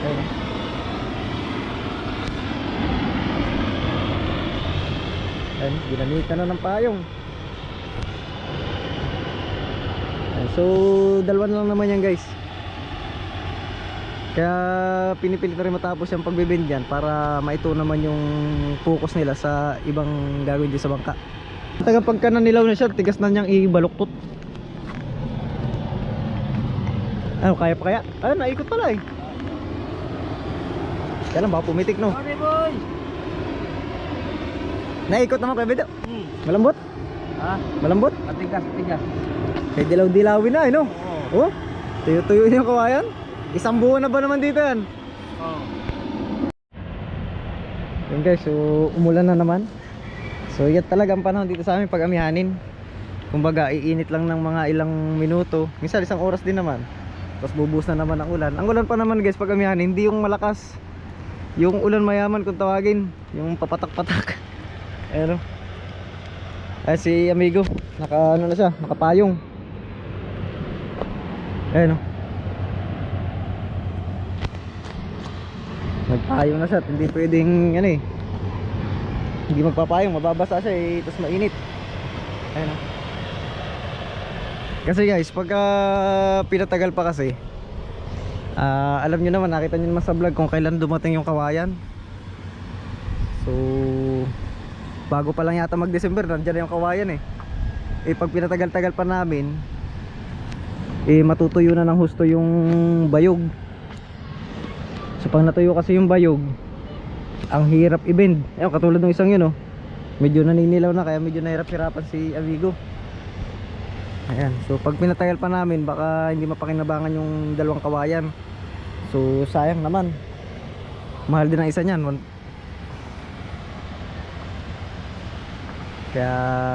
Ayun. Ayun, ginamitan na ng payong. Ayun, so dalawa na lang naman yan guys. Kaya pinipilit na rin matapos yung pagbibend yan para maito naman yung focus nila sa ibang gagawin din sa bangka. Taga pagka nanilaw na siya, tigas na niyang ibaluktot. Ano, kaya pa kaya? Ayun, naikot pala eh. Kaya lang, baka pumitik no. Sorry boy. Naikot naman kaya Bedo. Malambot? Ha? Malambot? Matigas, matigas. Kaya dilaw-dilawin na eh no? Oo. Oh, tuyo-tuyo yung kawayan. Isang buwan na ba naman dito yan? Oo. Yun guys, so umulan na naman. So yan talaga ang panahon dito sa amin pag amihanin. Kumbaga iinit lang ng mga ilang minuto. Minsan isang oras din naman. Tapos bubuhos na naman ang ulan. Ang ulan pa naman guys pag amihanin, hindi yung malakas. Yung ulan mayaman kung tawagin. Yung papatak-patak. Ayan o. Ay si amigo, naka ano na siya, nakapayong. Ayan o. Nagpayong na siya, hindi pwedeng ano eh. Hindi magpapayong, mababasa siya eh, tapos mainit. Ayan o. Kasi guys, pagka pinatagal pa kasi alam nyo naman, nakita nyo naman sa vlog kung kailan dumating yung kawayan. So bago pa lang yata mag December, nandiyan na yung kawayan eh. Eh pag pinatagal-tagal pa namin, eh matutuyo na ng husto yung bayog. So pag natuyo kasi yung bayog, ang hirap i-bend. Ayun, katulad ng isang yun oh. Medyo naninilaw na, kaya medyo nahirap-hirapan si amigo. Ayan, so pag pinatagal pa namin, baka hindi mapakinabangan yung dalawang kawayan. So sayang naman. Mahal din ang isa niyan. Kaya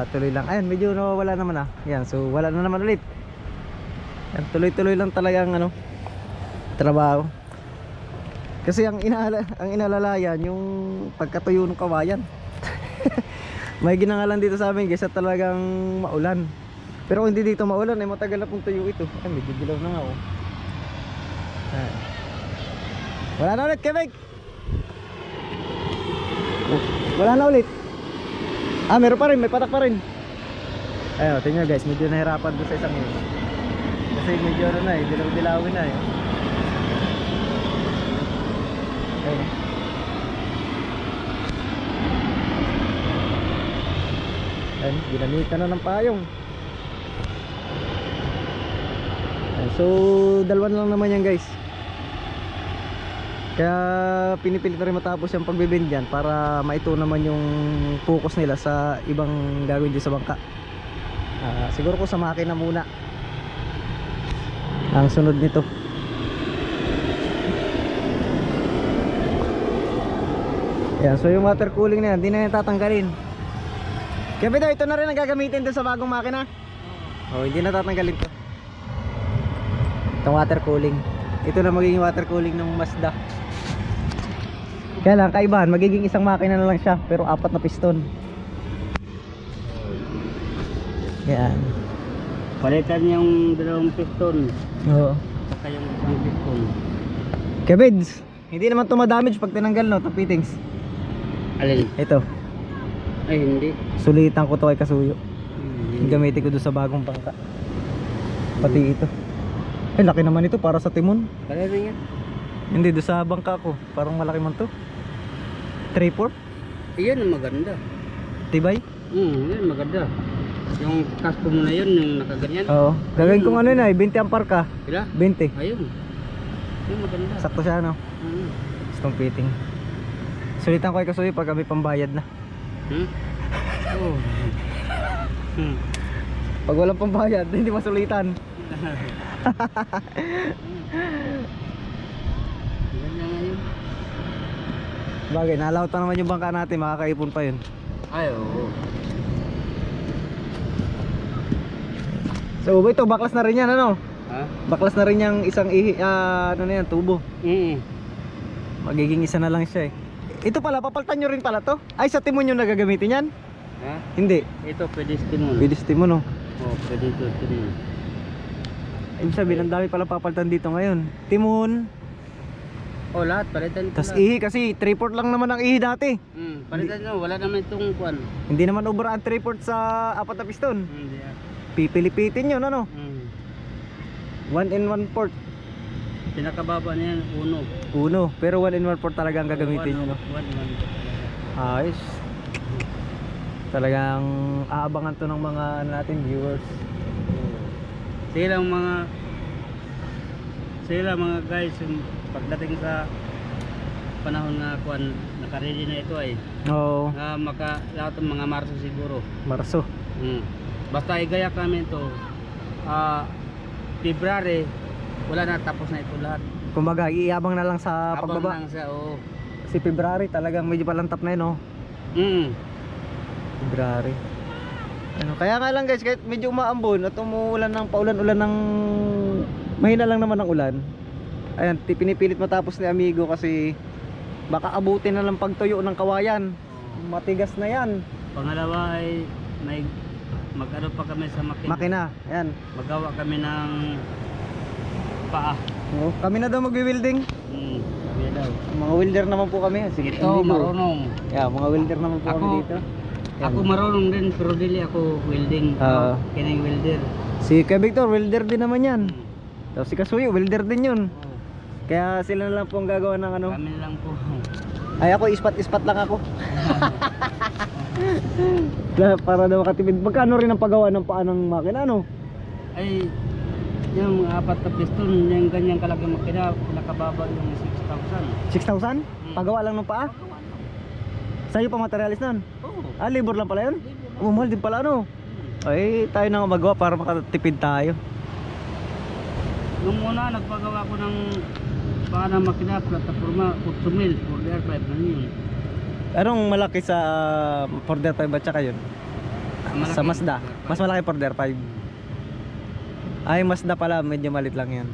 tuloy lang. Ayan, medyo nawawala naman ah. Ayan, so wala na naman ulit. Ayan, tuloy-tuloy lang talagang ano, trabaho. Kasi ang inalalayan yung pagkatuyo ng kawayan. May ginangalan dito sa amin guys, at talagang maulan. Pero kung hindi dito maulan, ay matagal na pong tuyo ito. Ay, medyo dilaw na nga oh. Ayan. Wala na ulit, Kevin. Oh, wala na ulit. Ah, meron pa rin, may patak pa rin. Ayun, tingnan guys, medyo nahirapan doon sa isang yun. Kasi medyo ano na eh, dilaw-dilawin na eh. Ayun. Ayun, ginamitan na ng payong. Ayun, so dalawa na lang naman yan guys. Kaya pinipilit na rin matapos yung pagbibend yan para maito naman yung focus nila sa ibang gagawin din sa bangka. Siguro ko sa makina muna ang sunod nito. Yan, so yung water cooling na yan, hindi na yan tatanggalin. Kaya Bedo, ito na rin ang gagamitin doon sa bagong makina. Oh, hindi na tatanggalin to. Itong water cooling. Ito na magiging water cooling ng Mazda. Kaya lang, kaibahan, magiging isang makina na lang siya, pero 4 na piston. Yan. Palitan yung 2 piston. Oo. Saka yung 1 piston. Kaya Beds, hindi naman ito ma-damage pag tinanggal no, itong fittings. Alin? Ito, Ay hindi. sulitan ko to kay Kasuyo. Gamitin ko doon sa bagong bangka. Pati ito. Ay, laki naman ito para sa timon. Kaya rin yan. Hindi, doon sa bangka ko. Parang malaki man to. 3/4? Iyan ang maganda. Tibay? Yan maganda. Yung custom na yun, yung nakaganyan. Oo. Gagawin kong ano na eh, 20 ampere ka. Sila? 20. Ayun. Yung maganda. Sakto siya no. Gustong fitting. Sulitan ko kay Kasuyo pag kami pambayad na. Oh. Pag walang pambayad, hindi masulitan. Ganda nga yun. Bagay, nalawat pa naman yung bangka natin, makakaipon pa yun. Ay, oo. So ito, baklas na rin yan ano? Ha? Baklas na rin yung isang ano na yan, tubo. Magiging isa na lang siya eh. Ito pala, papaltan nyo rin pala to? Ay, sa timon yung nagagamitin yan? Ha? Hindi. Ito, pwede timon. Pwede sa timon no? Oo, pwede ito timon. Ibig sabihin, ang dami pala papaltan dito ngayon. Timon, Oh, lahat palitan ko. Tas ihi kasi 3/4 lang naman ang ihi dati. Palitan nyo, wala naman itong kuan. Hindi naman over ang 3/4 sa 4 na piston. Hindi ah. Pipilipitin yun ano. 1 and 1/4. Pinakababa niyan, Uno, pero 1 and 1/4 talaga ang gagamitin nyo no. 1. Ayos. Talagang aabangan to ng mga ano natin viewers. Sila mga guys, yung pagdating sa panahon na kuan, naka-ready na ito ay. Oo, Na lahat ng mga Marso siguro. Marso. Basta igaya kami ito. February, wala na, tapos na ito lahat. Kumbaga, iabang na lang sa Abang pagbaba. lang siya, oo. Si February talagang medyo palantap na yun, no? February. Ano, kaya nga lang guys, kahit medyo umaambon at umuulan ng paulan-ulan ng mahina lang naman ang ulan. Ayan, pinipilit matapos ni Amigo kasi baka abutin na lang pagtuyo ng kawayan. Matigas na yan. Pangalawa ay may mag-ano pa kami sa makina. Makina, ayan. Magawa kami ng paa. Oh, kami na daw magwi-welding. Kami daw. Mga welder naman po kami. Sige, Ito, Amigo. marunong. Yeah, mga welder naman po kami dito. Ayan. Ako marunong din, pero dili ako welding. Kining welder. Si Kuya Victor, welder din naman yan. Tapos si Kasuyo, welder din yun. Kaya sila na lang po ang gagawa ng ano. Kami lang po. Ay ako, ispat-ispat lang ako. Para daw makatipid. Magkano rin ang paggawa ng paa ng makina, ano? Ay, yung 4 na piston, yung ganyang kalaking makina, nakababa yung 6,000. 6,000? Paggawa lang ng paa? Sa'yo pa materialis nun? Oo. Labor lang pala yun? Mahal din pala, ano? Ay, tayo na magawa para makatipid tayo. Nung una, nagpagawa ko ng paa ng makina, plataforma, 8,000, 4R5 na yun. Anong malaki sa 4D5 at saka yun? Malaki. Sa Mazda? Mas malaki 4D5. Ay, Mazda pala, medyo malit lang yan.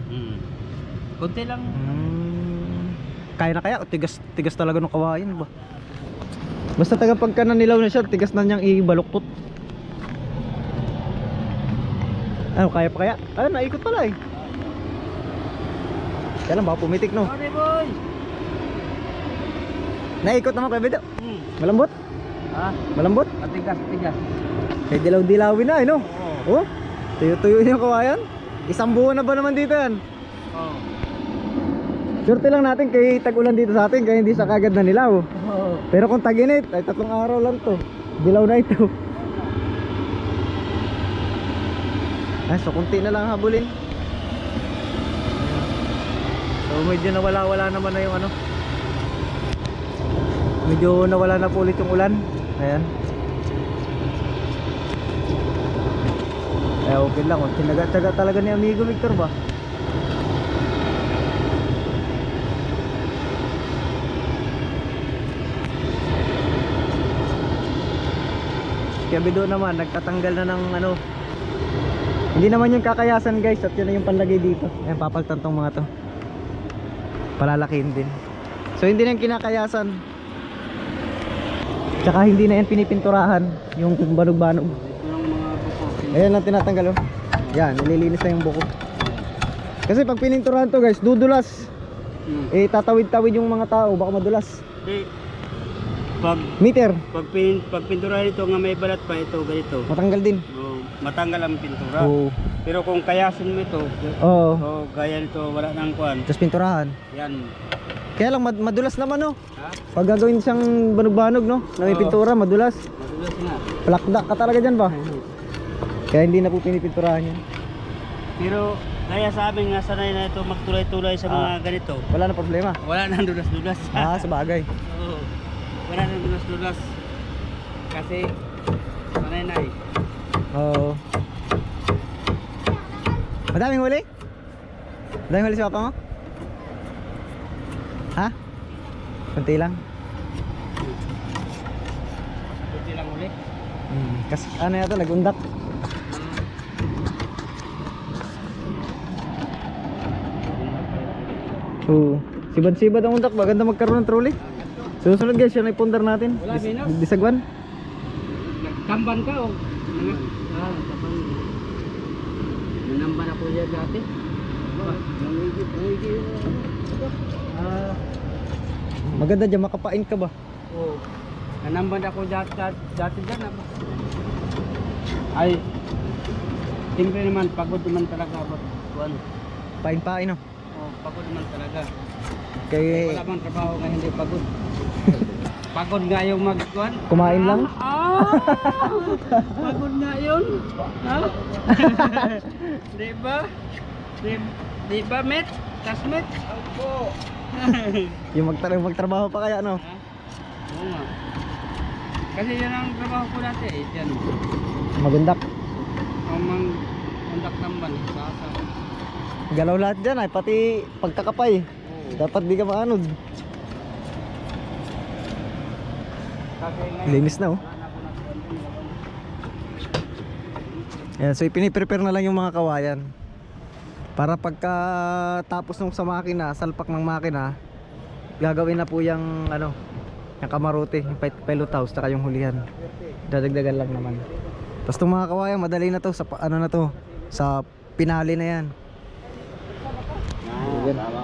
Kunti lang. Kaya na kaya? Tigas talaga ng kawayan ba? Basta taga pagka nanilaw na siya, tigas na niyang ibaluktot. Ano, kaya pa kaya? Ayun, naikot pala eh. Kaya lang baka pumitik, no? Sorry boy! Naikot naman kay Bedo. Malambot? Ha? Malambot? Tigas. May dilaw-dilawin na eh, no? Oo. Oh, tuyo-tuyo yung kawayan. Isang buwan na ba naman dito yan? Oo. Surte lang natin kay tag-ulan dito sa atin, kaya hindi sa kagad na nilaw. Oo. Pero kung tag-init, ay 3 araw lang to. Dilaw na ito. Ay, so kunti na lang habulin. So medyo nawala-wala naman na yung ano. Medyo nawala na po ulit yung ulan. Ayan. Eh okay lang, tinaga-taga talaga ni Amigo Victor ba? Kaya Bido naman, nagtatanggal na ng ano. Hindi naman yung kakayasan guys, at yun na yung panlagay dito. Ayan, papagtan tong mga to. Palalakihin din. So hindi na yung kinakayasan. Tsaka hindi na yan pinipinturahan yung banog-banog. Ito yung mga buko. Ayan lang tinatanggal oh. Yan, nililinis na yung buko. Kasi pag pininturahan to guys, dudulas. Eh tatawid-tawid yung mga tao, baka madulas. Meter, Pag pintura ito nga may balat pa ito, ganito. matanggal din. Matanggal ang pintura. Oo. Pero kung kayasin mo ito, Oo. gaya nito, wala nang kuan. Tapos pinturahan. Yan. Kaya lang madulas naman no. Ha? Pag gagawin siyang banog-banog no, na may Oo. pintura, madulas. Madulas na. Plakda ka talaga dyan ba? Kaya hindi na po pinipinturahan yan. Pero kaya sa amin nga sanay na ito magtulay-tulay sa mga ganito. Wala na problema. Wala nang dulas-dulas. Sa bagay. Oo. Wala nang dulas-dulas. Kasi sanay na eh. Oo. Madaming huli? Madaming huli si papa mo? Ha? Kunti lang. Kunti lang uli. Kasi ano yata, nagundak. Oo. Sibad-sibad ang undak, maganda magkaroon ng trolley. Susunod guys, yun ay pundar natin. Wala, Venus. Disagwan. Nagtamban ka o? Nagtamban. Nanamban ako dyan dati. Namigit. Maganda dyan, makapain ka ba? Oo. Nanambad ako dati dyan. Ay, siyempre naman, pagod naman talaga. Buwan. Pain-pain, no? Oo, pagod naman talaga. Kaya Wala bang trabaho nga hindi pagod. Pagod nga yung magkuhan. kumain lang? Pagod nga yun. Ha? Di ba? Di ba, met? Kasmet? Opo. Yung magtrabaho pa kaya, no? Ha? Oo nga. Kasi yan ang trabaho ko dati eh. Yan. Magundak. Mandak tamban eh. Sasa. Galaw lahat dyan ay, pati pagkakapay. Oo. Dapat di ka maanod. Kasi ngayon, Linis na, oh. wala na ako nagkuhan. Ayan, so ipiniprepare na lang yung mga kawayan. Para pagka tapos nung sa makina, salpak ng makina, gagawin na po yung ano, yung kamarote, yung pilot house, saka yung hulihan. Dadagdagan lang naman. Tapos itong mga kawayan, madali na to sa ano na to, sa pinali na yan. Tama